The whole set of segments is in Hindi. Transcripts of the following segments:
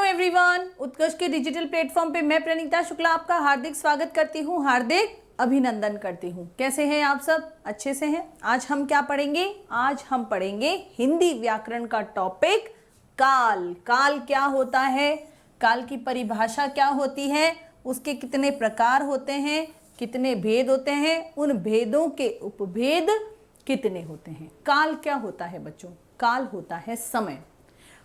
एवरीवन, उत्कर्ष के डिजिटल प्लेटफॉर्म पे मैं प्रणीता शुक्ला आपका हार्दिक स्वागत करती हूँ, हार्दिक अभिनंदन करती हूँ। कैसे हैं आप सब? अच्छे से हैं। आज हम क्या पढ़ेंगे? आज हम पढ़ेंगे हिंदी व्याकरण का टॉपिक काल। काल क्या होता है, काल की परिभाषा क्या होती है, उसके कितने प्रकार होते हैं, कितने भेद होते हैं, उन भेदों के उपभेद कितने होते हैं। काल क्या होता है बच्चों? काल होता है समय।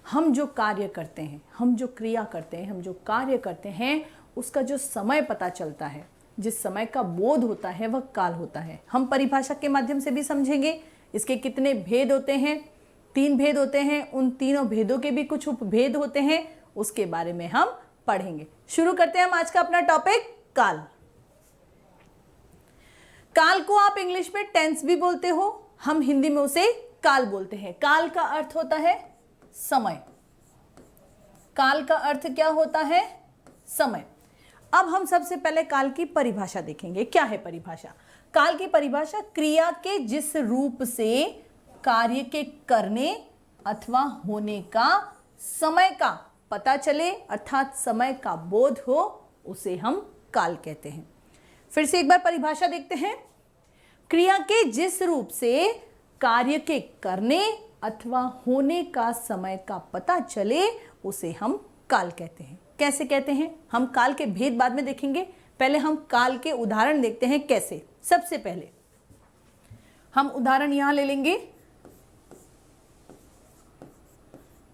हम जो कार्य करते हैं, हम जो क्रिया करते हैं, हम जो कार्य करते हैं, उसका जो समय पता चलता है, जिस समय का बोध होता है, वह काल होता है। हम परिभाषा के माध्यम से भी समझेंगे इसके कितने भेद होते हैं। 3 भेद होते हैं, उन तीनों भेदों के भी कुछ उपभेद होते हैं, उसके बारे में हम पढ़ेंगे। शुरू करते हैं हम आज का अपना टॉपिक काल। काल को आप इंग्लिश में टेंस भी बोलते हो, हम हिंदी में उसे काल बोलते हैं। काल का अर्थ होता है समय। काल का अर्थ क्या होता है? समय। अब हम सबसे पहले काल की परिभाषा देखेंगे। क्या है परिभाषा? काल की परिभाषा क्रिया के जिस रूप से कार्य के करने अथवा होने का समय का पता चले, अर्थात समय का बोध हो, उसे हम काल कहते हैं। फिर से एक बार परिभाषा देखते हैं। क्रिया के जिस रूप से कार्य के करने अथवा होने का समय का पता चले, उसे हम काल कहते हैं। कैसे कहते हैं? हम काल के भेद बाद में देखेंगे, पहले हम काल के उदाहरण देखते हैं। कैसे? सबसे पहले हम उदाहरण यहां ले लेंगे।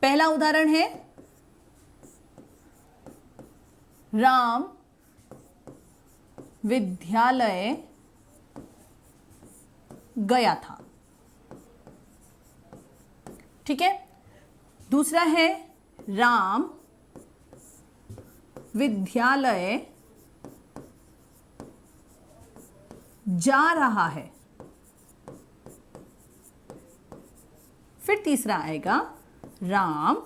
पहला उदाहरण है राम विद्यालय गया था। ठीक है। दूसरा है राम विद्यालय जा रहा है। फिर तीसरा आएगा राम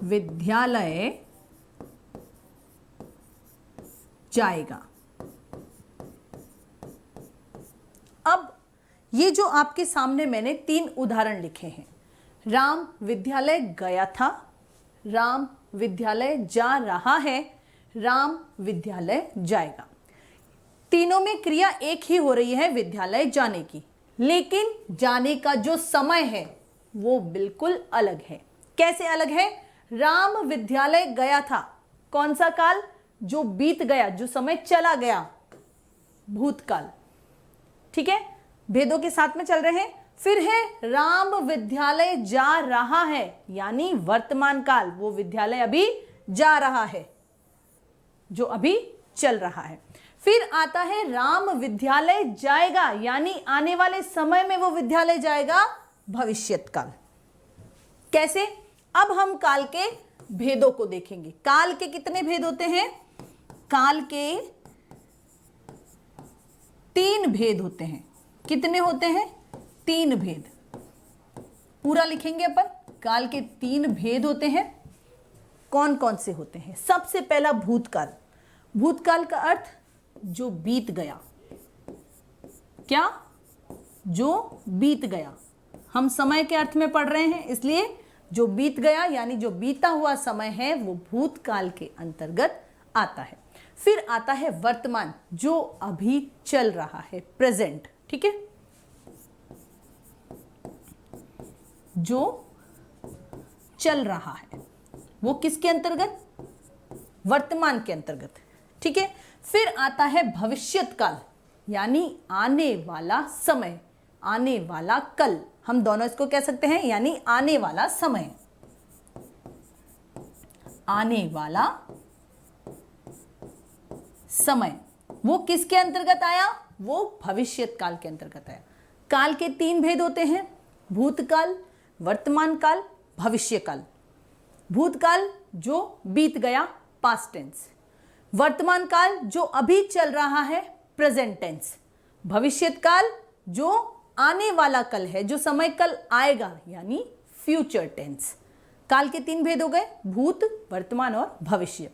विद्यालय जाएगा। अब ये जो आपके सामने मैंने 3 उदाहरण लिखे हैं, राम विद्यालय गया था, राम विद्यालय जा रहा है, राम विद्यालय जाएगा। तीनों में क्रिया एक ही हो रही है, विद्यालय जाने की, लेकिन जाने का जो समय है वो बिल्कुल अलग है। कैसे अलग है? राम विद्यालय गया था, कौन सा काल? जो बीत गया, जो समय चला गया, भूतकाल। ठीक है, भेदों के साथ में चल रहे हैं। फिर है राम विद्यालय जा रहा है, यानी वर्तमान काल, वो विद्यालय अभी जा रहा है, जो अभी चल रहा है। फिर आता है राम विद्यालय जाएगा, यानी आने वाले समय में वो विद्यालय जाएगा, भविष्यत काल। कैसे? अब हम काल के भेदों को देखेंगे। काल के कितने भेद होते हैं? काल के 3 भेद होते हैं। कितने होते हैं? 3 भेद। पूरा लिखेंगे अपन। काल के 3 भेद होते हैं। कौन कौन से होते हैं? सबसे पहला भूतकाल। भूतकाल का अर्थ जो बीत गया। क्या? जो बीत गया। हम समय के अर्थ में पढ़ रहे हैं, इसलिए जो बीत गया यानी जो बीता हुआ समय है वो भूतकाल के अंतर्गत आता है। फिर आता है वर्तमान, जो अभी चल रहा है, प्रेजेंट। ठीक है, जो चल रहा है वो किसके अंतर्गत? वर्तमान के अंतर्गत। ठीक है। फिर आता है भविष्यत काल, यानी आने वाला समय, आने वाला कल। हम दोनों इसको कह सकते हैं, यानी आने वाला समय, आने वाला समय। वो किसके अंतर्गत आया? वो भविष्यत काल के अंतर्गत आया। काल के 3 भेद होते हैं, भूतकाल, वर्तमान काल, भविष्य काल। भूतकाल जो बीत गया, पास्ट टेंस। वर्तमान काल जो अभी चल रहा है, प्रेजेंट टेंस। भविष्यत काल जो आने वाला कल है, जो समय कल आएगा, यानी फ्यूचर टेंस। काल के 3 भेद हो गए, भूत, वर्तमान और भविष्य।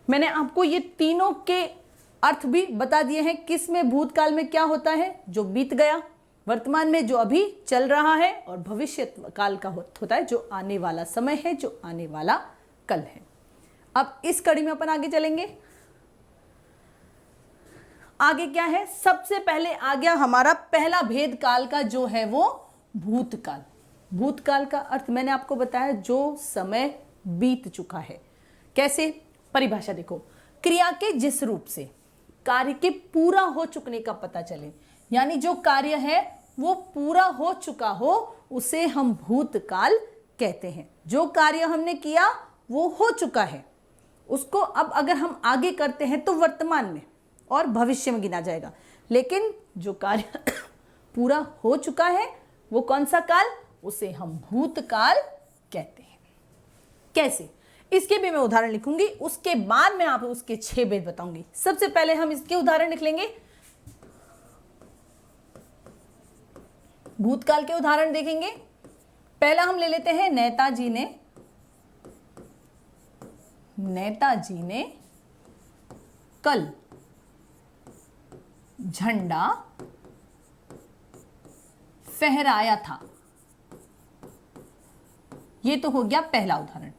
मैंने आपको ये तीनों के अर्थ भी बता दिए हैं। किस में? भूतकाल में क्या होता है? जो बीत गया। वर्तमान में जो अभी चल रहा है, और भविष्य काल का होता है जो आने वाला समय है, जो आने वाला कल है। अब इस कड़ी में अपन आगे चलेंगे। आगे क्या है, सबसे पहले आ गया हमारा पहला भेद काल का जो है वो भूतकाल। भूतकाल का अर्थ मैंने आपको बताया जो समय बीत चुका है। कैसे, परिभाषा देखो, क्रिया के जिस रूप से कार्य के पूरा हो चुकने का पता चले, यानी जो कार्य है वो पूरा हो चुका हो उसे हम भूतकाल कहते हैं। जो कार्य हमने किया वो हो चुका है, उसको अब अगर हम आगे करते हैं तो वर्तमान में और भविष्य में गिना जाएगा। लेकिन जो कार्य पूरा हो चुका है वो कौन सा काल, उसे हम भूतकाल कहते हैं। कैसे, इसके भी मैं उदाहरण लिखूंगी, उसके बाद मैं आप उसके 6 भेद बताऊंगी। सबसे पहले हम इसके उदाहरण लिख लेंगे। भूतकाल के उदाहरण देखेंगे। पहला हम ले लेते हैं, नेताजी ने कल झंडा फहराया था। ये तो हो गया पहला उदाहरण।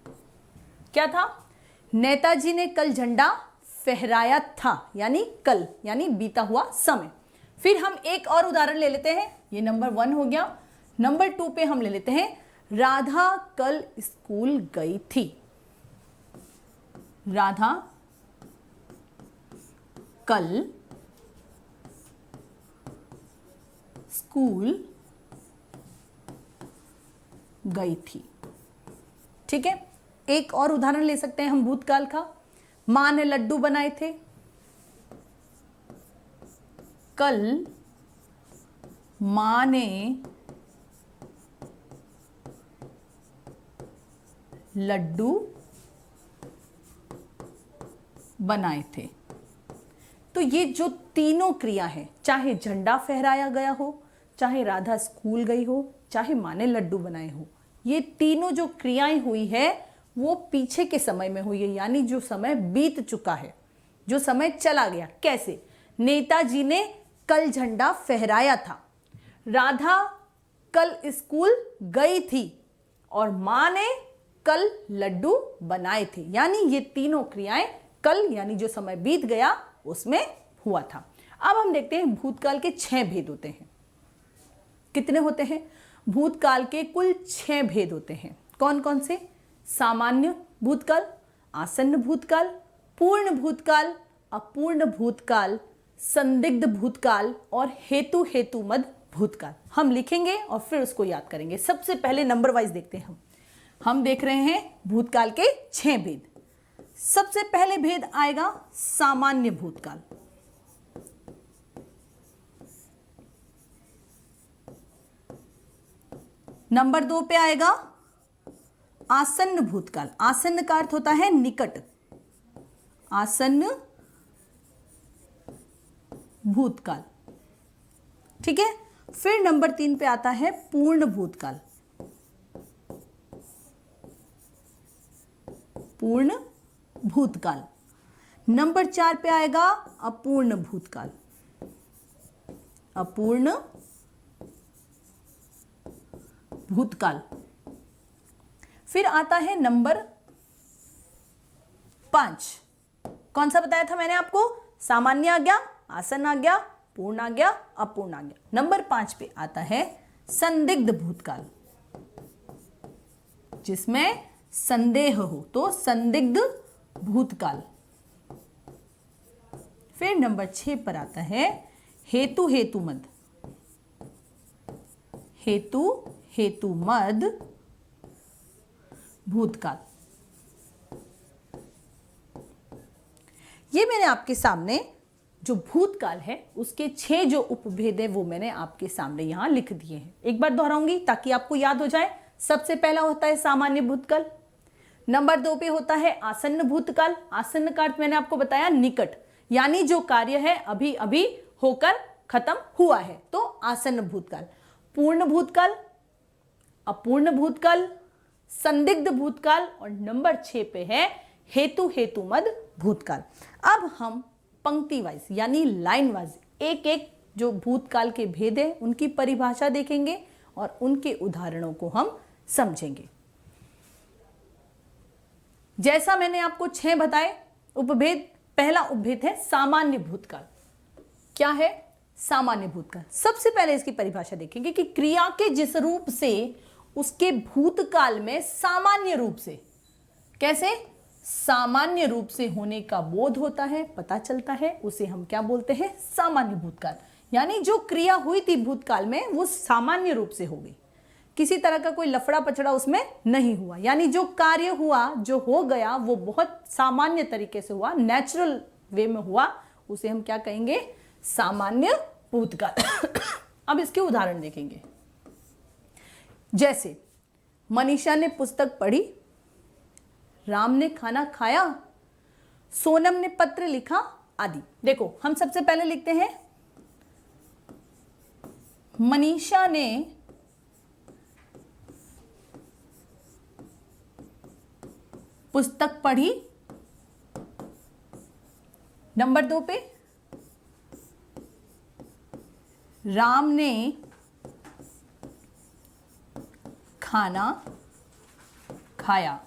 क्या था, नेताजी ने कल झंडा फहराया था, यानी कल, यानी बीता हुआ समय। फिर हम एक और उदाहरण ले लेते हैं, ये नंबर 1 हो गया। नंबर 2 पे हम ले लेते हैं, राधा कल स्कूल गई थी। राधा कल स्कूल गई थी। ठीक है, एक और उदाहरण ले सकते हैं हम भूतकाल का। मां ने लड्डू बनाए थे। कल मां ने लड्डू बनाए थे। तो ये जो तीनों क्रिया है, चाहे झंडा फहराया गया हो, चाहे राधा स्कूल गई हो, चाहे मां ने लड्डू बनाए हो, ये तीनों जो क्रियाएं हुई है वो पीछे के समय में हुई है, यानी जो समय बीत चुका है, जो समय चला गया। कैसे, नेताजी ने कल झंडा फहराया था, राधा कल स्कूल गई थी और मां ने कल लड्डू बनाए थे, यानी ये तीनों क्रियाएं कल, यानी जो समय बीत गया उसमें हुआ था। अब हम देखते हैं भूतकाल के 6 भेद होते हैं। कितने होते हैं, भूतकाल के कुल 6 भेद होते हैं। कौन कौन से, सामान्य भूतकाल, आसन्न भूतकाल, पूर्ण भूतकाल, अपूर्ण भूतकाल, संदिग्ध भूतकाल और हेतुमद भूतकाल। हम लिखेंगे और फिर उसको याद करेंगे। सबसे पहले नंबर वाइज देखते हैं। हम देख रहे हैं भूतकाल के 6 भेद। सबसे पहले भेद आएगा सामान्य भूतकाल। नंबर 2 पे आएगा आसन्न भूतकाल। आसन्न का अर्थ होता है निकट, आसन्न भूतकाल। ठीक है, फिर नंबर 3 पे आता है पूर्ण भूतकाल। पूर्ण भूतकाल। नंबर 4 पे आएगा अपूर्ण भूतकाल। अपूर्ण भूतकाल। फिर आता है नंबर 5। कौन सा बताया था मैंने आपको, सामान्य आ गया, आसन्न आ गया, पूर्ण आ गया, अपूर्ण आ गया। नंबर 5 पे आता है संदिग्ध भूतकाल, जिसमें संदेह हो, तो संदिग्ध भूतकाल। फिर नंबर 6 पर आता है हेतुमद भूतकाल। ये मैंने आपके सामने जो भूतकाल है उसके 6 जो उपभेद है वो मैंने आपके सामने यहां लिख दिए हैं। एक बार दोहराऊंगी ताकि आपको याद हो जाए। सबसे पहला होता है सामान्य भूतकाल। नंबर 2 पे होता है आसन्न भूतकाल। आसन्न का अर्थ मैंने आपको बताया निकट, यानी जो कार्य है अभी अभी होकर खत्म हुआ है, तो आसन्न भूतकाल। पूर्ण भूतकाल, अपूर्ण भूतकाल, संदिग्ध भूतकाल और नंबर 6 पे है हेतुमद भूतकाल। अब हम पंक्ति वाइज यानी लाइन वाइज एक एक जो भूतकाल के भेद है उनकी परिभाषा देखेंगे और उनके उदाहरणों को हम समझेंगे। जैसा मैंने आपको 6 बताए उपभेद, पहला उपभेद है सामान्य भूतकाल। क्या है? सामान्य भूतकाल। सबसे पहले इसकी परिभाषा देखेंगे कि क्रिया के जिस रूप से उसके भूतकाल में सामान्य रूप से, कैसे? सामान्य रूप से होने का बोध होता है, पता चलता है, उसे हम क्या बोलते हैं? सामान्य भूतकाल। यानी जो क्रिया हुई थी भूतकाल में वो सामान्य रूप से हो गई, किसी तरह का कोई लफड़ा पचड़ा उसमें नहीं हुआ। यानी जो कार्य हुआ, जो हो गया, वो बहुत सामान्य तरीके से हुआ, नेचुरल वे में हुआ, उसे हम क्या कहेंगे? सामान्य भूतकाल। अब इसके उदाहरण देखेंगे। जैसे मनीषा ने पुस्तक पढ़ी, राम ने खाना खाया, सोनम ने पत्र लिखा आदि। देखो हम सबसे पहले लिखते हैं मनीषा ने पुस्तक पढ़ी। नंबर 2 पे राम ने खाना खाया।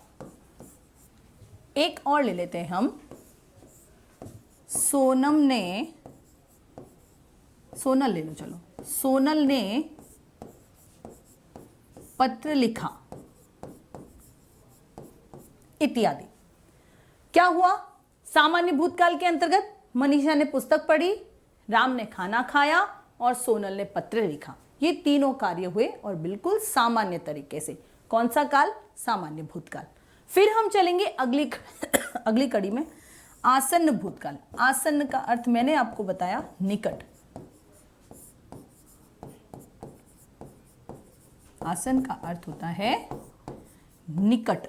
एक और ले लेते हैं हम, सोनल ले लो, चलो, सोनल ने पत्र लिखा इत्यादि। क्या हुआ? सामान्य भूतकाल के अंतर्गत मनीषा ने पुस्तक पढ़ी, राम ने खाना खाया और सोनल ने पत्र लिखा। ये तीनों कार्य हुए और बिल्कुल सामान्य तरीके से। कौन सा काल? सामान्य भूतकाल। फिर हम चलेंगे अगली कड़ी में, आसन्न भूतकाल। आसन्न का अर्थ मैंने आपको बताया निकट। आसन्न का अर्थ होता है निकट।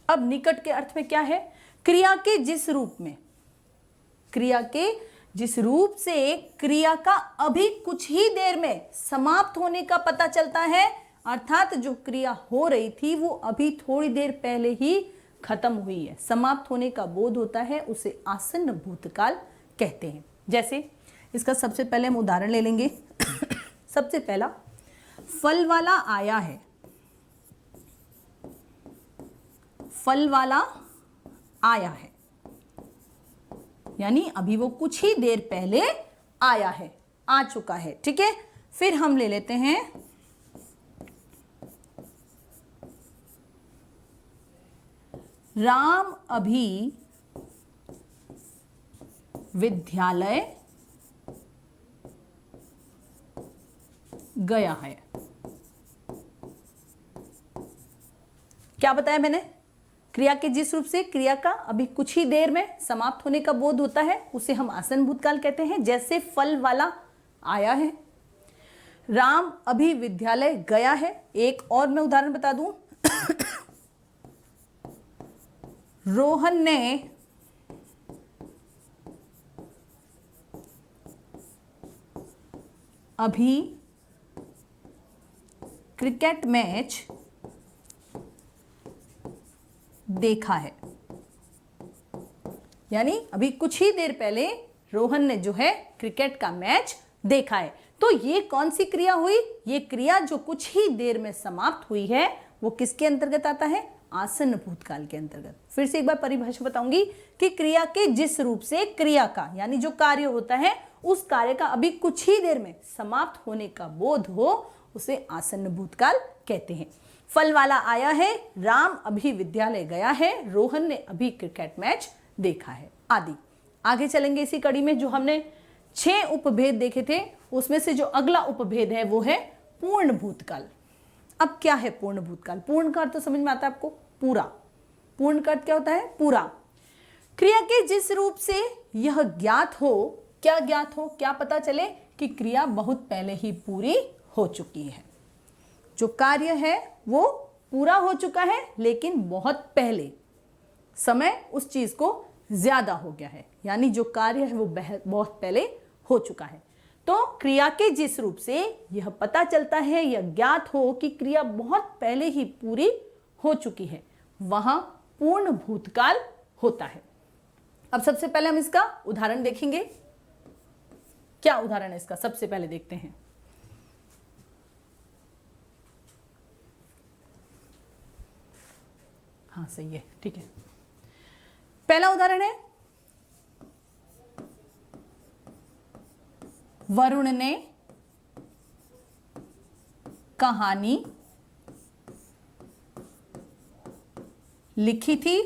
अब निकट के अर्थ में क्या है? क्रिया के जिस रूप से क्रिया का अभी कुछ ही देर में समाप्त होने का पता चलता है, अर्थात जो क्रिया हो रही थी वो अभी थोड़ी देर पहले ही खत्म हुई है, समाप्त होने का बोध होता है, उसे आसन्न भूतकाल कहते हैं। जैसे इसका सबसे पहले हम उदाहरण ले लेंगे। सबसे पहला, फल वाला आया है। फल वाला आया है यानी अभी वो कुछ ही देर पहले आया है, आ चुका है। ठीक है, फिर हम ले लेते हैं राम अभी विद्यालय गया है। क्या बताया मैंने? क्रिया के जिस रूप से क्रिया का अभी कुछ ही देर में समाप्त होने का बोध होता है उसे हम आसन्न भूतकाल कहते हैं। जैसे फल वाला आया है, राम अभी विद्यालय गया है। एक और मैं उदाहरण बता दूं, रोहन ने अभी क्रिकेट मैच देखा है। यानी अभी कुछ ही देर पहले रोहन ने जो है क्रिकेट का मैच देखा है। तो ये कौन सी क्रिया हुई? ये क्रिया जो कुछ ही देर में समाप्त हुई है वो किसके अंतर्गत आता है? आसन्न भूतकाल के अंतर्गत। फिर से एक बार परिभाषा बताऊंगी कि क्रिया के जिस रूप से क्रिया का यानी जो कार्य होता है उस कार्य का अभी कुछ ही देर में समाप्त होने का बोध हो उसे आसन्न भूतकाल कहते हैं। फल वाला आया है, राम अभी विद्यालय गया है, रोहन ने अभी क्रिकेट मैच देखा है आदि। आगे चलेंगे इसी कड़ी में। जो हमने 6 उपभेद देखे थे उसमें से जो अगला उपभेद है वो है पूर्ण भूतकाल। अब क्या है पूर्ण भूतकाल? पूर्ण का अर्थ तो समझ में आता है आपको, पूरा। पूर्ण का अर्थ क्या होता है? पूरा। क्रिया के जिस रूप से यह ज्ञात हो, क्या ज्ञात हो? क्या पता चले कि क्रिया बहुत पहले ही पूरी हो चुकी है। जो कार्य है वो पूरा हो चुका है लेकिन बहुत पहले, समय उस चीज को ज्यादा हो गया है, यानी जो कार्य है वो बहुत पहले हो चुका है। तो क्रिया के जिस रूप से यह पता चलता है, यह ज्ञात हो कि क्रिया बहुत पहले ही पूरी हो चुकी है, वहां पूर्ण भूतकाल होता है। अब सबसे पहले हम इसका उदाहरण देखेंगे। क्या उदाहरण है इसका? सबसे पहले देखते हैं। हाँ सही है, ठीक है। पहला उदाहरण है, वरुण ने कहानी लिखी थी।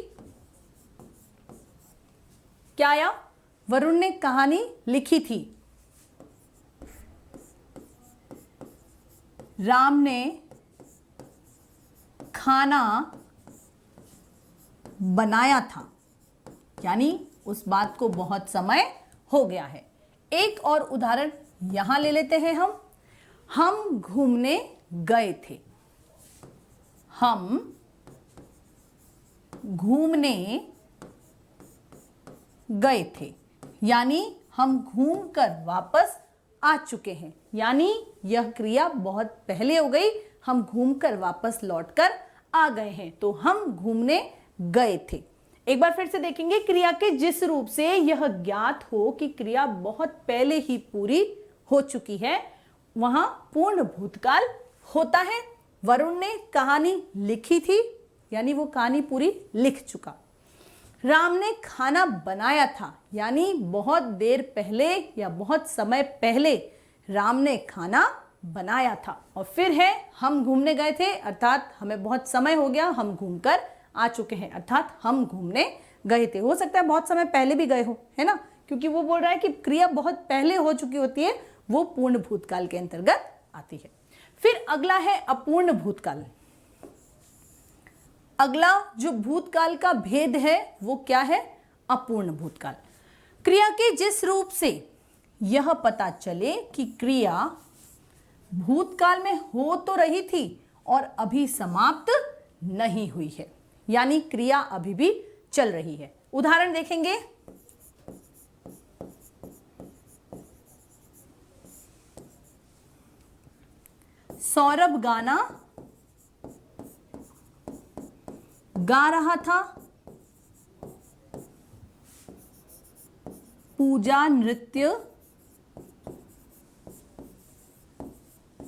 क्या आया? वरुण ने कहानी लिखी थी। राम ने खाना बनाया था, यानी उस बात को बहुत समय हो गया है। एक और उदाहरण यहां ले लेते हैं हम घूमने गए थे। हम घूमने गए थे, यानी हम घूमकर वापस आ चुके हैं, यानी यह क्रिया बहुत पहले हो गई, हम घूमकर वापस लौटकर आ गए हैं, तो हम घूमने गए थे। एक बार फिर से देखेंगे, क्रिया के जिस रूप से यह ज्ञात हो कि क्रिया बहुत पहले ही पूरी हो चुकी है, वहां पूर्ण भूतकाल होता है। वरुण ने कहानी लिखी थी, यानी वो कहानी पूरी लिख चुका। राम ने खाना बनाया था, यानी बहुत देर पहले या बहुत समय पहले राम ने खाना बनाया था। और फिर है हम घूमने गए थे, अर्थात हमें बहुत समय हो गया, हम घूमकर आ चुके हैं, अर्थात हम घूमने गए थे। हो सकता है बहुत समय पहले भी गए हो, है ना, क्योंकि वो बोल रहा है कि क्रिया बहुत पहले हो चुकी होती है, वो पूर्ण भूतकाल के अंतर्गत आती है। फिर अगला है अपूर्ण भूतकाल। अगला जो भूतकाल का भेद है वो क्या है? अपूर्ण भूतकाल। क्रिया के जिस रूप से यह पता चले कि क्रिया भूतकाल में हो तो रही थी और अभी समाप्त नहीं हुई है, यानी क्रिया अभी भी चल रही है। उदाहरण देखेंगे, सौरभ गाना गा रहा था, पूजा नृत्य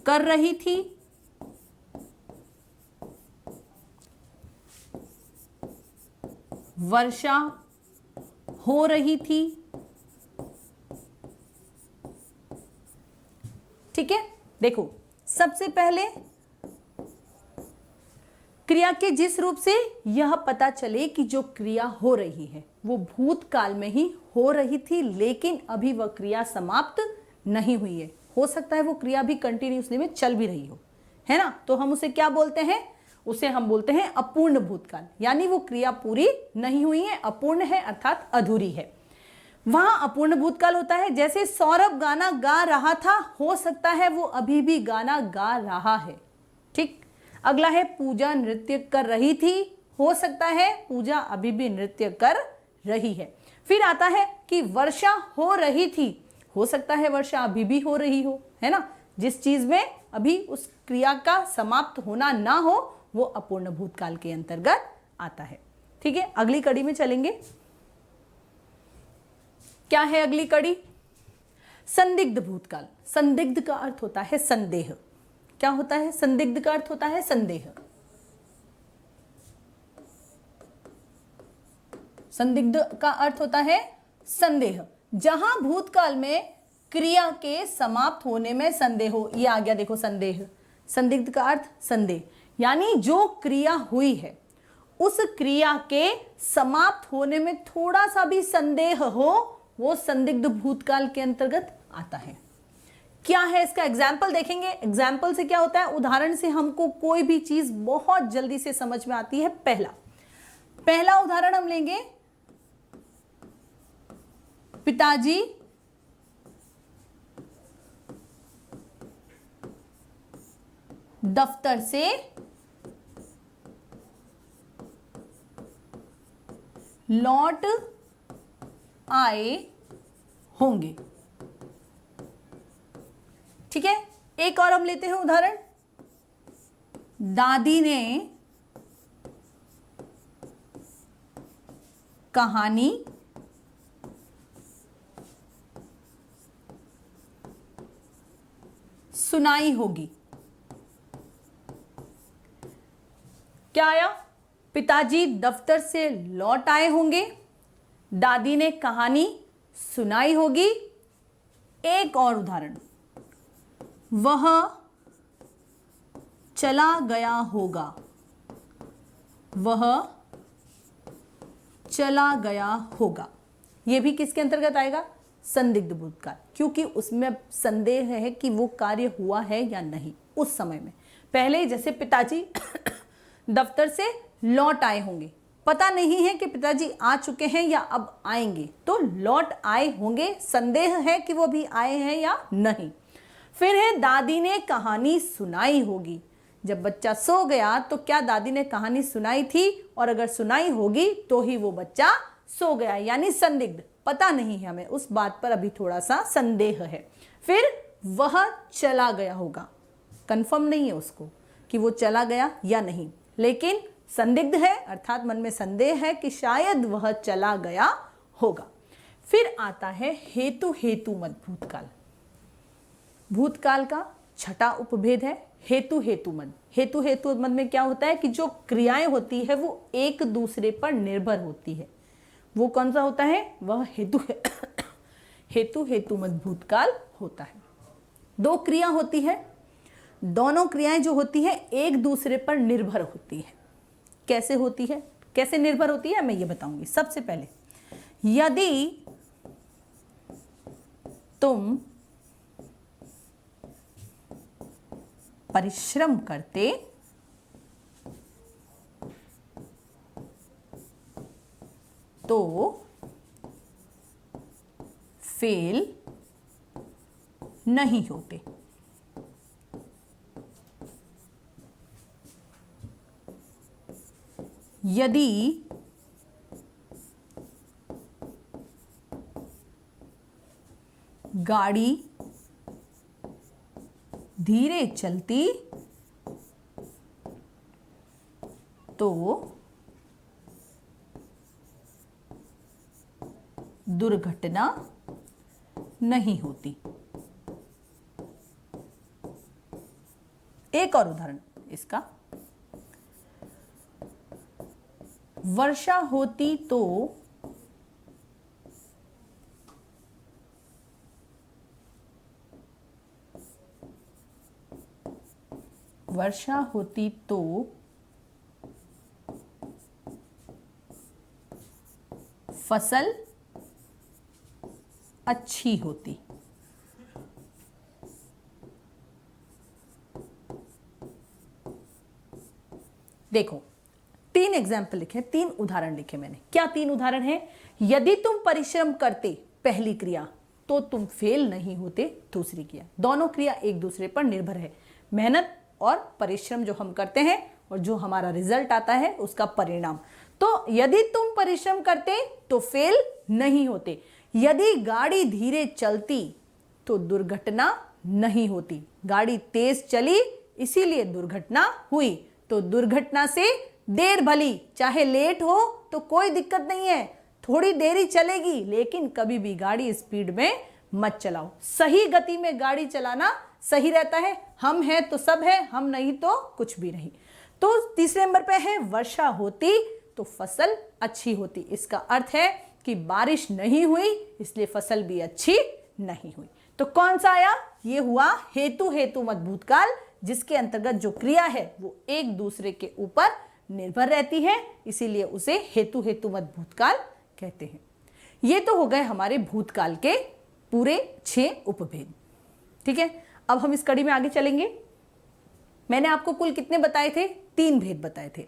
कर रही थी, वर्षा हो रही थी। ठीक है, देखो सबसे पहले क्रिया के जिस रूप से यह पता चले कि जो क्रिया हो रही है वो भूतकाल में ही हो रही थी, लेकिन अभी वह क्रिया समाप्त नहीं हुई है। हो सकता है वो क्रिया भी कंटिन्यूसली में चल भी रही हो, है ना, तो हम उसे क्या बोलते हैं? उसे हम बोलते हैं अपूर्ण भूतकाल, यानी वो क्रिया पूरी नहीं हुई है, अपूर्ण है, अर्थात अधूरी है। वहां अपूर्ण भूतकाल होता है, जैसे सौरभ गाना गा रहा था, हो सकता है वो अभी भी गाना गा रहा है। ठीक, अगला है पूजा नृत्य कर रही थी, हो सकता है पूजा अभी भी नृत्य कर रही है। फिर आता है कि वर्षा हो रही थी, हो सकता है वर्षा अभी भी हो रही हो, है ना। जिस चीज में अभी उस क्रिया का समाप्त होना ना हो वो अपूर्ण भूतकाल के अंतर्गत आता है। ठीक है, अगली कड़ी में चलेंगे। क्या है अगली कड़ी? संदिग्ध भूतकाल। संदिग्ध का अर्थ होता है संदेह। क्या होता है? संदिग्ध का अर्थ होता है संदेह। संदिग्ध का अर्थ होता है संदेह। जहां भूतकाल में क्रिया के समाप्त होने में संदेह हो, ये आ गया देखो संदेह। संदिग्ध का अर्थ संदेह, यानी जो क्रिया हुई है उस क्रिया के समाप्त होने में थोड़ा सा भी संदेह हो, वो संदिग्ध भूतकाल के अंतर्गत आता है। क्या है इसका एग्जाम्पल देखेंगे। एग्जाम्पल से क्या होता है? उदाहरण से हमको कोई भी चीज बहुत जल्दी से समझ में आती है। पहला उदाहरण हम लेंगे, पिताजी दफ्तर से लौट आए होंगे। ठीक है, एक और हम लेते हैं उदाहरण, दादी ने कहानी सुनाई होगी। क्या आया? पिताजी दफ्तर से लौट आए होंगे, दादी ने कहानी सुनाई होगी। एक और उदाहरण, वह चला गया होगा, वह चला गया होगा। यह भी किसके अंतर्गत आएगा? संदिग्ध भूतकाल, क्योंकि उसमें संदेह है कि वो कार्य हुआ है या नहीं उस समय में। पहले जैसे पिताजी दफ्तर से लौट आए होंगे, पता नहीं है कि पिताजी आ चुके हैं या अब आएंगे, तो लौट आए होंगे, संदेह है कि वो भी आए हैं या नहीं। फिर है दादी ने कहानी सुनाई होगी। जब बच्चा सो गया तो क्या दादी ने कहानी सुनाई थी, और अगर सुनाई होगी तो ही वो बच्चा सो गया, यानी संदिग्ध, पता नहीं है हमें, उस बात पर अभी थोड़ा सा संदेह है। फिर वह चला गया होगा, कंफर्म नहीं है उसको कि वो चला गया या नहीं, लेकिन संदिग्ध है, अर्थात मन में संदेह है कि शायद वह चला गया होगा। फिर आता है हेतु हेतुमत भूतकाल। भूतकाल का छठा उपभेद है हेतु हेतुमत। हेतु हेतुमत में क्या होता है कि जो क्रियाएं होती है वो एक दूसरे पर निर्भर होती है। वो कौन सा होता है? वह हेतु हेतुमत भूतकाल होता है। दो क्रिया होती है, दोनों क्रियाएं जो होती है एक दूसरे पर निर्भर होती है। कैसे होती है, कैसे निर्भर होती है, मैं ये बताऊंगी। सबसे पहले, यदि तुम परिश्रम करते तो फेल नहीं होते। यदि गाड़ी धीरे चलती तो दुर्घटना नहीं होती। एक और उदाहरण इसका, वर्षा होती तो फसल अच्छी होती। देखो, तीन एग्जाम्पल लिखे, तीन उदाहरण लिखे मैंने। क्या तीन उदाहरण है? यदि तुम परिश्रम करते, पहली क्रिया, तो तुम फेल नहीं होते, दूसरी क्रिया। दोनों क्रिया एक दूसरे पर निर्भर है। मेहनत और परिश्रम जो हम करते हैं और जो हमारा रिजल्ट आता है उसका परिणाम। तो यदि तुम परिश्रम करते तो फेल नहीं होते। यदि गाड़ी धीरे चलती तो दुर्घटना नहीं होती। गाड़ी तेज चली इसीलिए दुर्घटना हुई। तो दुर्घटना से देर भली, चाहे लेट हो तो कोई दिक्कत नहीं है, थोड़ी देरी चलेगी, लेकिन कभी भी गाड़ी स्पीड में मत चलाओ। सही गति में गाड़ी चलाना सही रहता है। हम हैं तो सब है, हम नहीं तो कुछ भी नहीं। तो तीसरे नंबर पे है वर्षा होती तो फसल अच्छी होती। इसका अर्थ है कि बारिश नहीं हुई इसलिए फसल भी अच्छी नहीं हुई। तो कौन सा आया? ये हुआ हेतु हेतुमत भूतकाल, जिसके अंतर्गत जो क्रिया है वो एक दूसरे के ऊपर निर्भर रहती है, इसीलिए उसे हेतु हेतुमत भूतकाल कहते हैं। ये तो हो गए हमारे भूतकाल के पूरे 6 उपभेद। ठीक है, अब हम इस कड़ी में आगे चलेंगे। मैंने आपको कुल कितने बताए थे? 3 भेद बताए थे।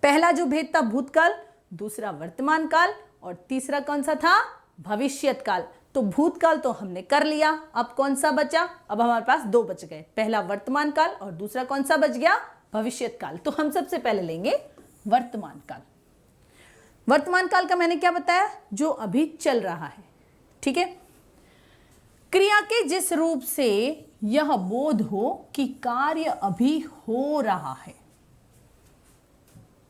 पहला जो भेद था भूतकाल, दूसरा वर्तमान काल और तीसरा कौन सा था? भविष्यत काल। तो भूतकाल तो हमने कर लिया, अब कौन सा बचा? अब हमारे पास 2 बच गए, पहला वर्तमान काल और दूसरा कौन सा बच गया? भविष्यत काल। तो हम सबसे पहले लेंगे वर्तमान काल। वर्तमान काल का मैंने क्या बताया? जो अभी चल रहा है। ठीक है, क्रिया के जिस रूप से यह बोध हो कि कार्य अभी हो रहा है,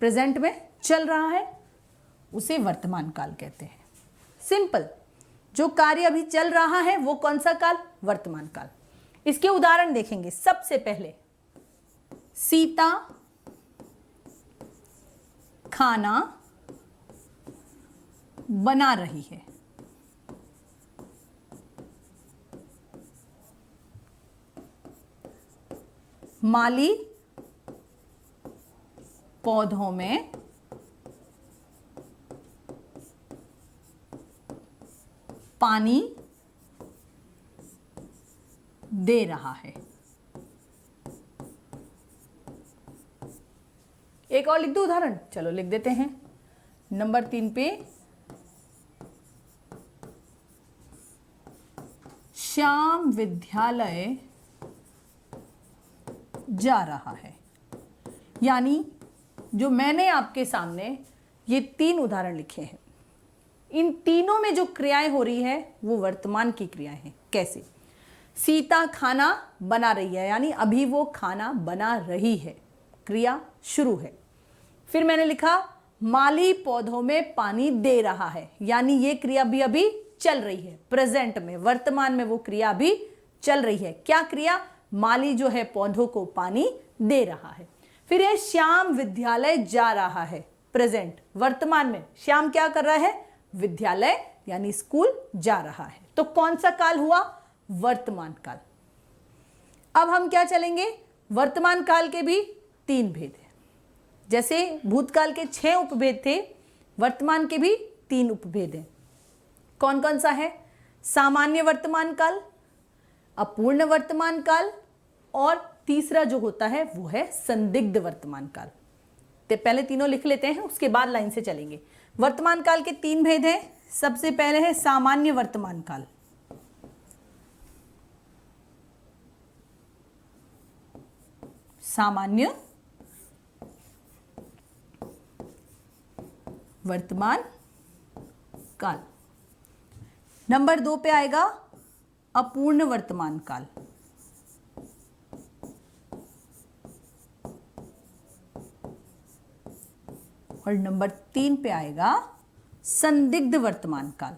प्रेजेंट में चल रहा है, उसे वर्तमान काल कहते हैं। सिंपल, जो कार्य अभी चल रहा है वो कौन सा काल? वर्तमान काल। इसके उदाहरण देखेंगे। सबसे पहले सीता खाना बना रही है। माली पौधों में पानी दे रहा है। एक और लिख दो उदाहरण, चलो लिख देते हैं। नंबर 3 पे श्याम विद्यालय जा रहा है। यानी जो मैंने आपके सामने ये 3 उदाहरण लिखे हैं, इन तीनों में जो क्रियाएं हो रही है वो वर्तमान की क्रियाएं हैं। कैसे? सीता खाना बना रही है, यानी अभी वो खाना बना रही है, क्रिया शुरू है। फिर मैंने लिखा माली पौधों में पानी दे रहा है, यानी ये क्रिया भी अभी चल रही है, प्रेजेंट में, वर्तमान में वो क्रिया भी चल रही है। क्या क्रिया? माली जो है पौधों को पानी दे रहा है। फिर ये श्याम विद्यालय जा रहा है, प्रेजेंट, वर्तमान में श्याम क्या कर रहा है? विद्यालय यानी स्कूल जा रहा है। तो कौन सा काल हुआ? वर्तमान काल। अब हम क्या चलेंगे? वर्तमान काल के भी 3 भेद हैं। जैसे भूतकाल के 6 उपभेद थे, वर्तमान के भी 3 उपभेद हैं। कौन कौन सा है? सामान्य वर्तमान काल, अपूर्ण वर्तमान काल, और तीसरा जो होता है वो है संदिग्ध वर्तमान काल। तो पहले तीनों लिख लेते हैं, उसके बाद लाइन से चलेंगे। वर्तमान काल के 3 भेद हैं। सबसे पहले है सामान्य वर्तमान काल। सामान्य वर्तमान काल। नंबर 2 पे आएगा अपूर्ण वर्तमान काल। और नंबर 3 पे आएगा संदिग्ध वर्तमान काल।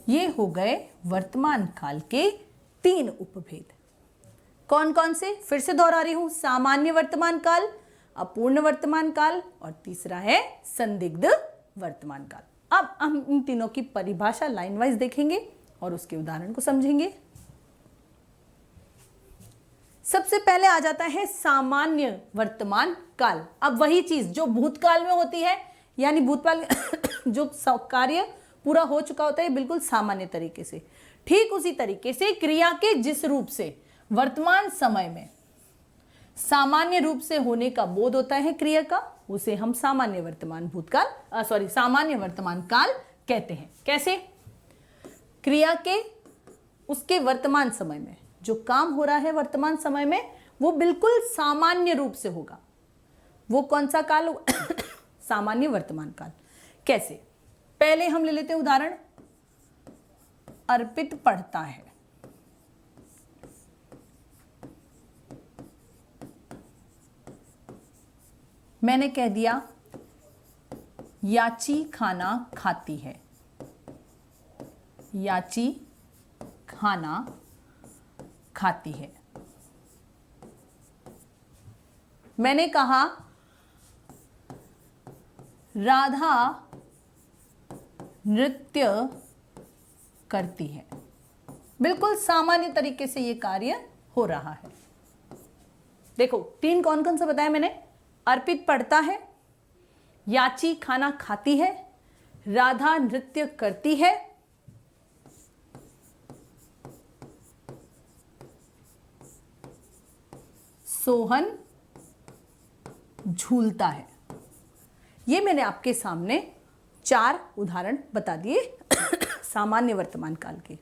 ये हो गए वर्तमान काल के 3 उपभेद। कौन कौन से? फिर से दोहरा रही हूं, सामान्य वर्तमान काल, अपूर्ण वर्तमान काल, और तीसरा है संदिग्ध वर्तमान काल। अब हम इन तीनों की परिभाषा लाइन वाइज देखेंगे और उसके उदाहरण को समझेंगे। सबसे पहले आ जाता है सामान्य वर्तमान काल। अब वही चीज जो भूतकाल में होती है, यानी भूतकाल जो कार्य पूरा हो चुका होता है बिल्कुल सामान्य तरीके से, ठीक उसी तरीके से क्रिया के जिस रूप से वर्तमान समय में सामान्य रूप से होने का बोध होता है क्रिया का, उसे हम सामान्य वर्तमान सामान्य वर्तमान काल कहते हैं। कैसे? क्रिया के उसके वर्तमान समय में जो काम हो रहा है वर्तमान समय में वो बिल्कुल सामान्य रूप से होगा। वो कौन सा काल? सामान्य वर्तमान काल। कैसे? पहले हम ले लेते हैं उदाहरण। अर्पित पढ़ता है। मैंने कह दिया याची खाना खाती है। याची खाना खाती है। मैंने कहा राधा नृत्य करती है। बिल्कुल सामान्य तरीके से यह कार्य हो रहा है। देखो 3 कौन कौन सा बताया मैंने? अर्पित पढ़ता है, याची खाना खाती है, राधा नृत्य करती है, सोहन झूलता है। ये मैंने आपके सामने 4 उदाहरण बता दिए सामान्य वर्तमान काल के।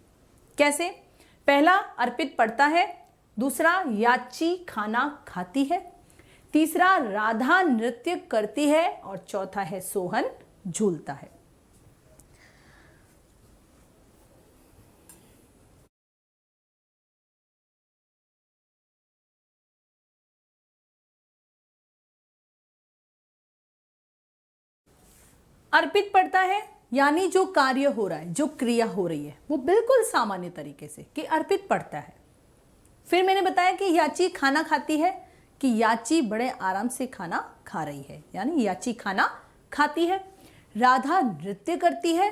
कैसे? पहला अर्पित पढ़ता है, दूसरा याची खाना खाती है, तीसरा राधा नृत्य करती है, और चौथा है सोहन झूलता है। अर्पित पढ़ता है यानी जो कार्य हो रहा है, जो क्रिया हो रही है, वो बिल्कुल सामान्य तरीके से कि अर्पित पढ़ता है। फिर मैंने बताया कि याची खाना खाती है, कि याची बड़े आराम से खाना खा रही है, यानी याची खाना खाती है। राधा नृत्य करती है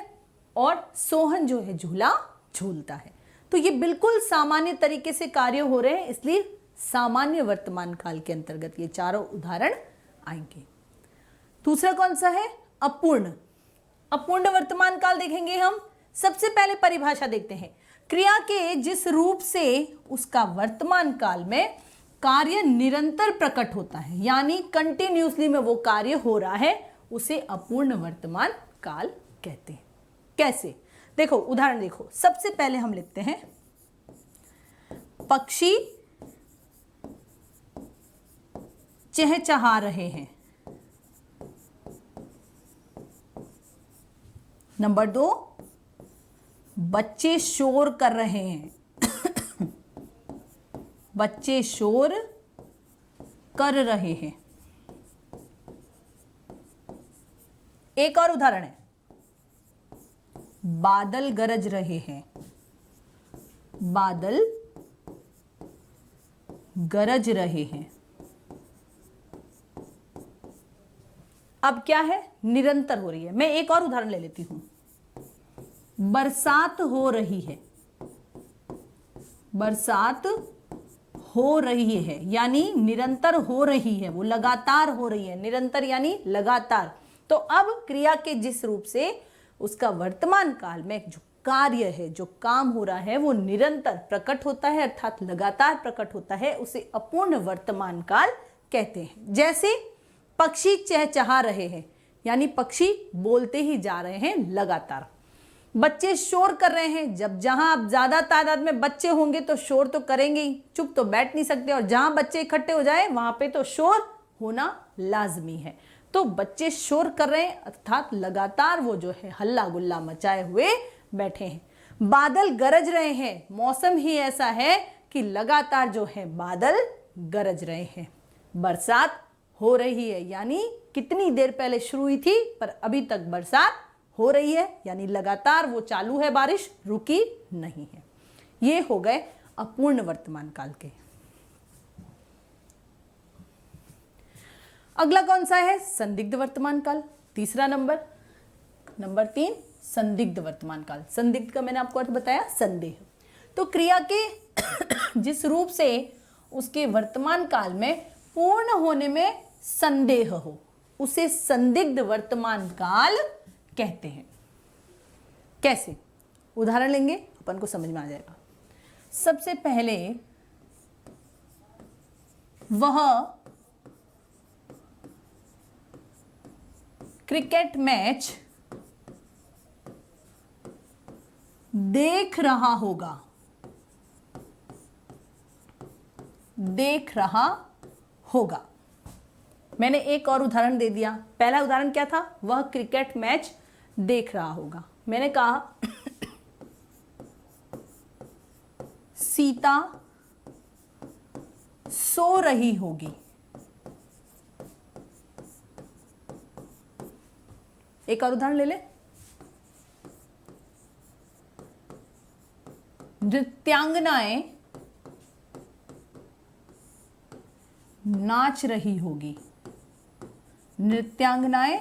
और सोहन जो है झूला झूलता है। तो ये बिल्कुल सामान्य तरीके से कार्य हो रहे हैं, इसलिए सामान्य वर्तमान काल के अंतर्गत ये चारों उदाहरण आएंगे। दूसरा कौन सा है? अपूर्ण। अपूर्ण वर्तमान काल देखेंगे हम। सबसे पहले परिभाषा देखते हैं। क्रिया के जिस रूप से उसका वर्तमान काल में कार्य निरंतर प्रकट होता है, यानी कंटिन्यूसली में वो कार्य हो रहा है, उसे अपूर्ण वर्तमान काल कहते हैं। कैसे? देखो उदाहरण देखो। सबसे पहले हम लिखते हैं पक्षी चहचहा रहे हैं। नंबर 2, बच्चे शोर कर रहे हैं। बच्चे शोर कर रहे हैं। एक और उदाहरण है, बादल गरज रहे हैं। बादल गरज रहे हैं। अब क्या है? निरंतर हो रही है। मैं एक और उदाहरण ले लेती हूं। बरसात हो रही है। बरसात हो रही है यानी निरंतर हो रही है, वो लगातार हो रही है। निरंतर यानी लगातार। तो अब क्रिया के जिस रूप से उसका वर्तमान काल में जो कार्य है, जो काम हो रहा है, वो निरंतर प्रकट होता है, अर्थात लगातार प्रकट होता है, उसे अपूर्ण वर्तमान काल कहते हैं। जैसे पक्षी चहचहा रहे हैं, यानी पक्षी बोलते ही जा रहे हैं लगातार। बच्चे शोर कर रहे हैं, जब जहां अब ज्यादा तादाद में बच्चे होंगे तो शोर तो करेंगे ही, चुप तो बैठ नहीं सकते, और जहां बच्चे इकट्ठे हो जाए वहां पे तो शोर होना लाजमी है। तो बच्चे शोर कर रहे हैं अर्थात लगातार वो जो है हल्ला गुल्ला मचाए हुए बैठे हैं। बादल गरज रहे हैं, मौसम ही ऐसा है कि लगातार जो है बादल गरज रहे हैं। बरसात हो रही है, यानी कितनी देर पहले शुरू हुई थी पर अभी तक बरसात हो रही है, यानी लगातार वो चालू है, बारिश रुकी नहीं है। ये हो गए अपूर्ण वर्तमान काल के। अगला कौन सा है? संदिग्ध वर्तमान काल। तीसरा नंबर 3, संदिग्ध वर्तमान काल। संदिग्ध का मैंने आपको अर्थ बताया, संदेह। तो क्रिया के जिस रूप से उसके वर्तमान काल में पूर्ण होने में संदेह हो, उसे संदिग्ध वर्तमान काल कहते हैं। कैसे? उदाहरण लेंगे, अपन को समझ में आ जाएगा। सबसे पहले वह क्रिकेट मैच देख रहा होगा। देख रहा होगा। मैंने एक और उदाहरण दे दिया। पहला उदाहरण क्या था? वह क्रिकेट मैच देख रहा होगा। मैंने कहा सीता सो रही होगी। एक और उदाहरण ले ले। नृत्यांगनाएं नाच रही होगी। नृत्यांगनाएं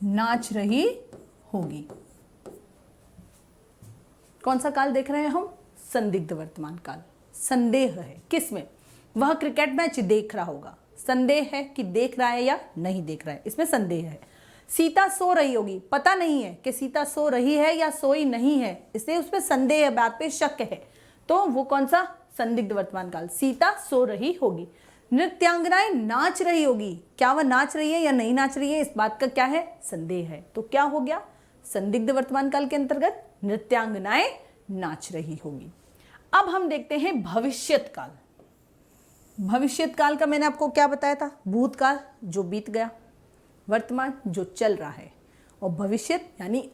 नाच रही होगी। कौन सा काल देख रहे हैं हम? संदिग्ध वर्तमान काल। संदेह है किसमें? वह क्रिकेट मैच देख रहा होगा। संदेह है कि देख रहा है या नहीं देख रहा है, इसमें संदेह है। सीता सो रही होगी, पता नहीं है कि सीता सो रही है या सोई नहीं है, इसलिए उसमें संदेह है, बात पे शक है। तो वो कौन सा? संदिग्ध वर्तमान काल। सीता सो रही होगी। नृत्यांगनाएं नाच रही होगी, क्या वह नाच रही है या नहीं नाच रही है, इस बात का क्या है? संदेह है। तो क्या हो गया? संदिग्ध वर्तमान काल के अंतर्गत नृत्यांगनाएं नाच रही होगी। अब हम देखते हैं भविष्यत काल। भविष्यत काल का मैंने आपको क्या बताया था? भूतकाल जो बीत गया, वर्तमान जो चल रहा है, और भविष्यत यानी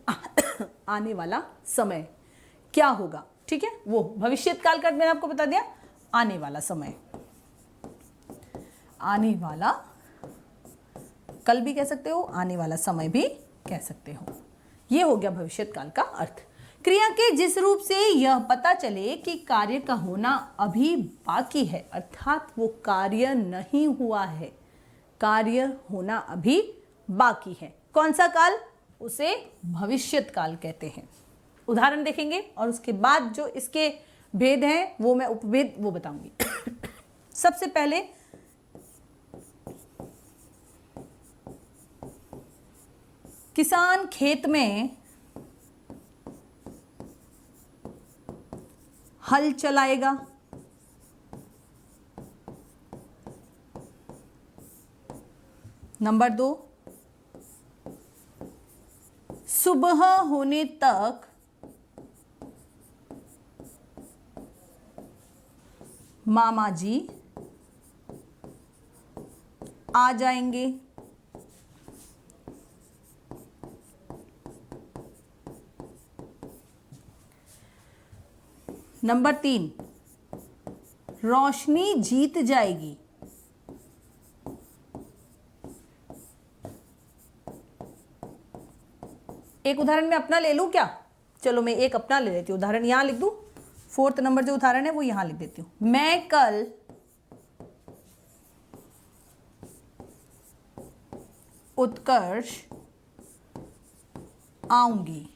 आने वाला समय क्या होगा। ठीक है, वो भविष्यत काल का मैंने आपको बता दिया, आने वाला समय। आने वाला, कल भी कह सकते हो, आने वाला समय भी कह सकते हो। ये हो गया भविष्यत काल का अर्थ। क्रिया के जिस रूप से यह पता चले कि कार्य का होना अभी बाकी है, अर्थात वो कार्य नहीं हुआ है, कार्य होना अभी बाकी है। कौन सा काल? उसे भविष्यत काल कहते हैं। उदाहरण देखेंगे और उसके बाद जो इसके भेद हैं वो मैं उपभेद वो बताऊंगी। सबसे पहले किसान खेत में हल चलाएगा। नंबर 2, सुबह होने तक मामा जी आ जाएंगे। नंबर 3, रोशनी जीत जाएगी। एक उदाहरण मैं अपना ले लूं क्या? चलो मैं एक अपना ले लेती हूं, उदाहरण यहां लिख दूं। 4th नंबर जो उदाहरण है वो यहां लिख देती हूं। मैं कल उत्कर्ष आऊंगी।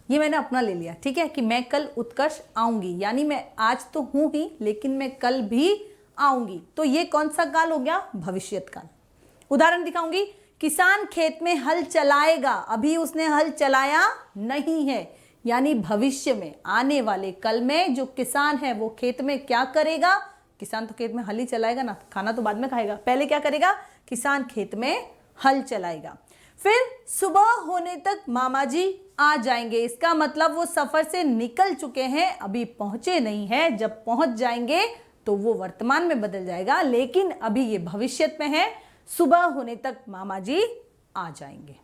ये मैंने अपना ले लिया, ठीक है, कि मैं कल उत्कर्ष आऊंगी, यानी मैं आज तो हूं ही लेकिन मैं कल भी आऊंगी। तो ये कौन सा काल हो गया? भविष्यत काल। उदाहरण दिखाऊंगी। किसान खेत में हल चलाएगा, अभी उसने हल चलाया नहीं है, यानी भविष्य में आने वाले कल में जो किसान है वो खेत में क्या करेगा? किसान तो खेत में हल ही चलाएगा ना, खाना तो बाद में खाएगा, पहले क्या करेगा? किसान खेत में हल चलाएगा। फिर सुबह होने तक मामा जी आ जाएंगे, इसका मतलब वो सफर से निकल चुके हैं, अभी पहुंचे नहीं हैं। जब पहुंच जाएंगे तो वो वर्तमान में बदल जाएगा, लेकिन अभी ये भविष्यत में है। सुबह होने तक मामा जी आ जाएंगे।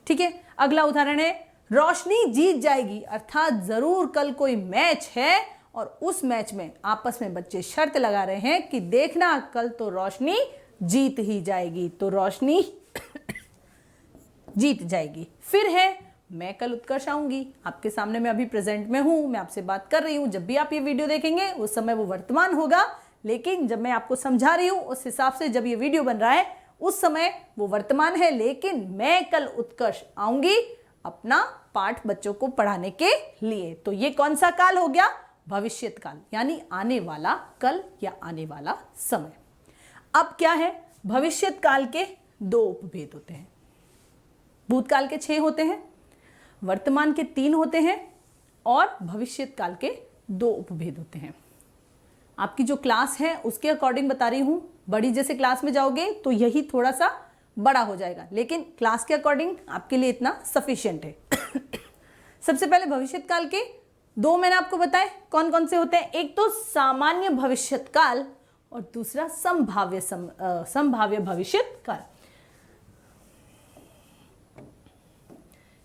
ठीक है, अगला उदाहरण है, रोशनी जीत जाएगी, अर्थात जरूर कल कोई मैच है और उस मैच में आपस में बच्चे शर्त लगा रहे हैं कि देखना कल तो रोशनी जीत ही जाएगी, तो रोशनी जीत जाएगी। फिर है, मैं कल उत्कर्ष आऊंगी, आपके सामने मैं अभी प्रेजेंट में हूं, मैं आपसे बात कर रही हूं। जब भी आप ये वीडियो देखेंगे उस समय वो वर्तमान होगा, लेकिन जब मैं आपको समझा रही हूं उस हिसाब से जब ये वीडियो बन रहा है उस समय वो वर्तमान है, लेकिन मैं कल उत्कर्ष आऊंगी अपना पाठ बच्चों को पढ़ाने के लिए। तो ये कौन सा काल हो गया? भविष्यत काल, यानी आने वाला कल या आने वाला समय। अब क्या है, भविष्यत काल के 2 उपभेद होते हैं। भूतकाल के 6 होते हैं, वर्तमान के 3 होते हैं और भविष्यत काल के 2 उपभेद होते हैं। आपकी जो क्लास है उसके अकॉर्डिंग बता रही हूं, बड़ी जैसे क्लास में जाओगे तो यही थोड़ा सा बड़ा हो जाएगा, लेकिन क्लास के अकॉर्डिंग आपके लिए इतना सफिशिएंट है। सबसे पहले भविष्यत काल के 2 मैंने आपको बताए कौन कौन से होते हैं। एक तो सामान्य भविष्यत काल और दूसरा संभाव्य भविष्यत काल।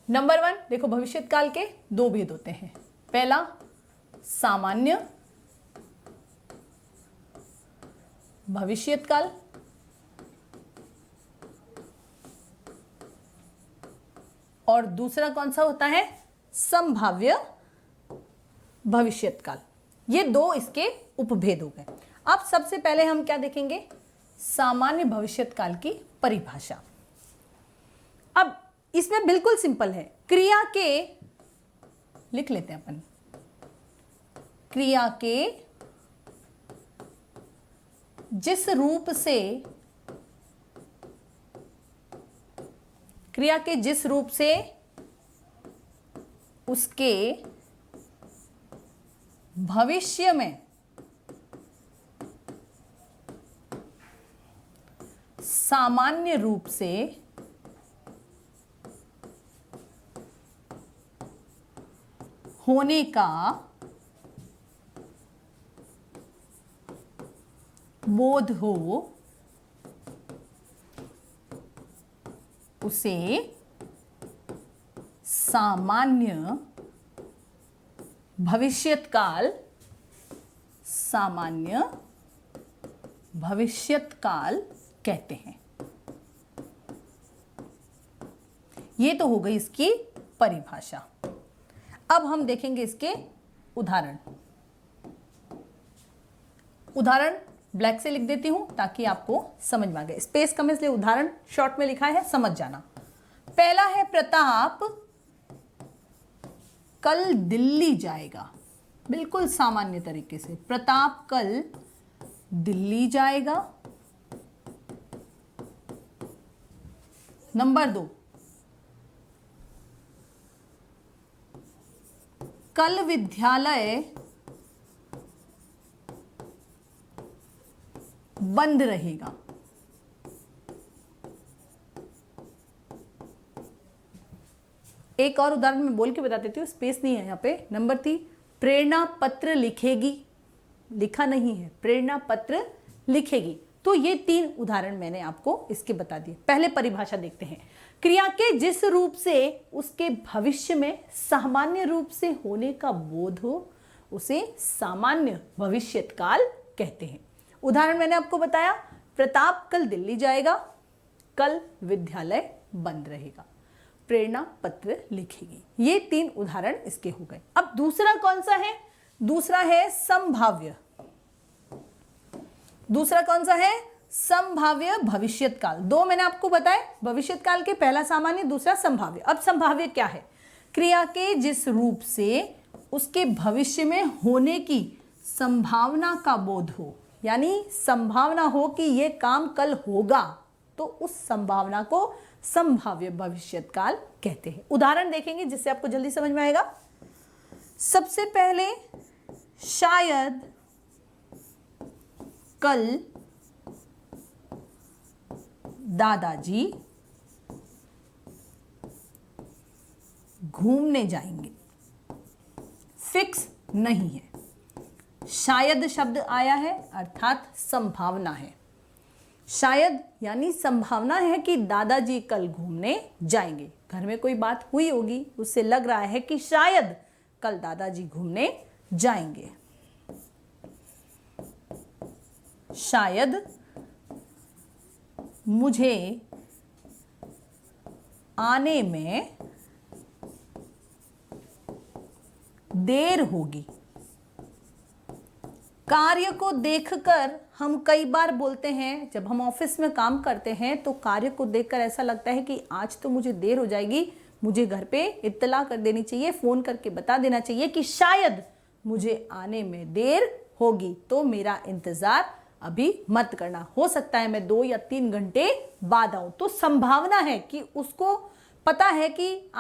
नंबर 1 देखो, भविष्यत काल के 2 भेद होते हैं। पहला सामान्य भविष्यत काल और दूसरा कौन सा होता है? संभाव्य भविष्यत काल। ये 2 इसके उपभेद हो गए। अब सबसे पहले हम क्या देखेंगे? सामान्य भविष्यत काल की परिभाषा। अब इसमें बिल्कुल सिंपल है, क्रिया के लिख लेते हैं अपन, क्रिया के जिस रूप से उसके भविष्य में सामान्य रूप से होने का बोध हो, उसे सामान्य भविष्यत काल कहते हैं। ये तो हो गई इसकी परिभाषा। अब हम देखेंगे इसके उदाहरण। उदाहरण ब्लैक से लिख देती हूं ताकि आपको समझ में आ जाए। स्पेस कम इसलिए उदाहरण शॉर्ट में लिखा है, समझ जाना। पहला है प्रताप कल दिल्ली जाएगा। बिल्कुल सामान्य तरीके से, प्रताप कल दिल्ली जाएगा। नंबर 2, कल विद्यालय बंद रहेगा। एक और उदाहरण मैं बोल के बता देती हूँ, स्पेस नहीं है यहाँ पे। नंबर 3, प्रेरणा पत्र लिखेगी। लिखा नहीं है, प्रेरणा पत्र लिखेगी। तो ये 3 उदाहरण मैंने आपको इसके बता दिए। पहले परिभाषा देखते हैं। क्रिया के जिस रूप से उसके भविष्य में सामान्य रूप से होने का बोध हो उसे सामान्य भविष्यकाल कहते हैं। उदाहरण मैंने आपको बताया, प्रताप कल दिल्ली जाएगा, कल विद्यालय बंद रहेगा, प्रेरणा पत्र लिखेगी। ये 3 उदाहरण इसके हो गए। अब दूसरा कौन सा है? दूसरा है संभाव्य। दूसरा कौन सा है? संभाव्य भविष्यकाल। 2 मैंने आपको बताया भविष्यकाल के, पहला सामान्य, दूसरा संभाव्य। अब संभाव्य क्या है? क्रिया के जिस रूप से उसके भविष्य में होने की संभावना का बोध हो, यानी संभावना हो कि यह काम कल होगा, तो उस संभावना को संभाव्य भविष्यकाल कहते हैं। उदाहरण देखेंगे जिससे आपको जल्दी समझ में आएगा। सबसे पहले, शायद कल दादाजी घूमने जाएंगे। फिक्स नहीं है, शायद शब्द आया है अर्थात संभावना है। शायद यानी संभावना है कि दादाजी कल घूमने जाएंगे। घर में कोई बात हुई होगी, उससे लग रहा है कि शायद कल दादाजी घूमने जाएंगे। शायद मुझे आने में देर होगी। कार्य को देखकर हम कई बार बोलते हैं, जब हम ऑफिस में काम करते हैं तो कार्य को देखकर ऐसा लगता है कि आज तो मुझे देर हो जाएगी, मुझे घर पे इत्तला कर देनी चाहिए, फोन करके बता देना चाहिए कि शायद मुझे आने में देर होगी, तो मेरा इंतजार अभी मत करना, हो सकता है मैं 2 या 3 घंटे बाद आऊं। तो संभावना है कि उसको पता है कि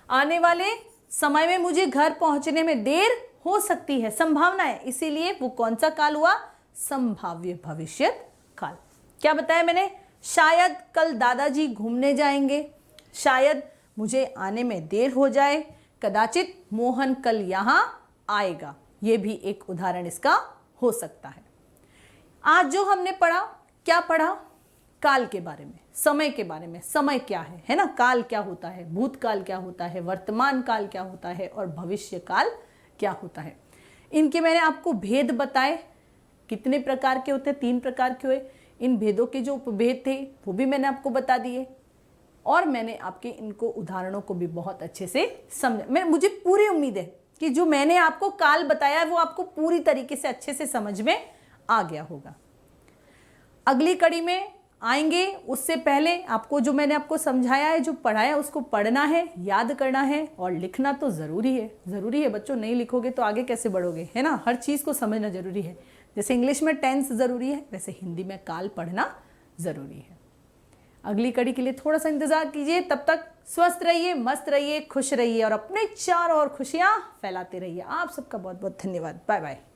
आने वाले समय में मुझे घर पहुंचने में देर हो सकती है, संभावना है, इसीलिए वो कौन सा काल हुआ? संभाव्य भविष्य काल। क्या बताया मैंने? शायद कल दादाजी घूमने जाएंगे, शायद मुझे आने में देर हो जाए, कदाचित मोहन कल यहां आएगा। यह भी एक उदाहरण इसका हो सकता है। आज जो हमने पढ़ा, क्या पढ़ा? काल के बारे में, समय के बारे में। समय क्या है ना? काल क्या होता है, भूतकाल क्या होता है, वर्तमान काल क्या होता है और भविष्य काल क्या होता है। इनके मैंने आपको भेद बताए। कितने प्रकार के होते हैं? 3 प्रकार के हुए। इन भेदों के जो उपभेद थे वो भी मैंने आपको बता दिए, और मैंने आपके इनको उदाहरणों को भी बहुत अच्छे से समझा। मुझे पूरी उम्मीद है कि जो मैंने आपको काल बताया वो आपको पूरी तरीके से अच्छे से समझ में आ गया होगा। अगली कड़ी में आएंगे, उससे पहले आपको जो मैंने आपको समझाया है, जो पढ़ाया, उसको पढ़ना है, याद करना है, और लिखना तो ज़रूरी है। ज़रूरी है बच्चों, नहीं लिखोगे तो आगे कैसे बढ़ोगे, है ना? हर चीज़ को समझना ज़रूरी है। जैसे इंग्लिश में टेंस ज़रूरी है, वैसे हिंदी में काल पढ़ना ज़रूरी है। अगली कड़ी के लिए थोड़ा सा इंतज़ार कीजिए। तब तक स्वस्थ रहिए, मस्त रहिए, खुश रहिए और अपने चारों ओर खुशियाँ फैलाते रहिए। आप सबका बहुत बहुत धन्यवाद। Bye bye.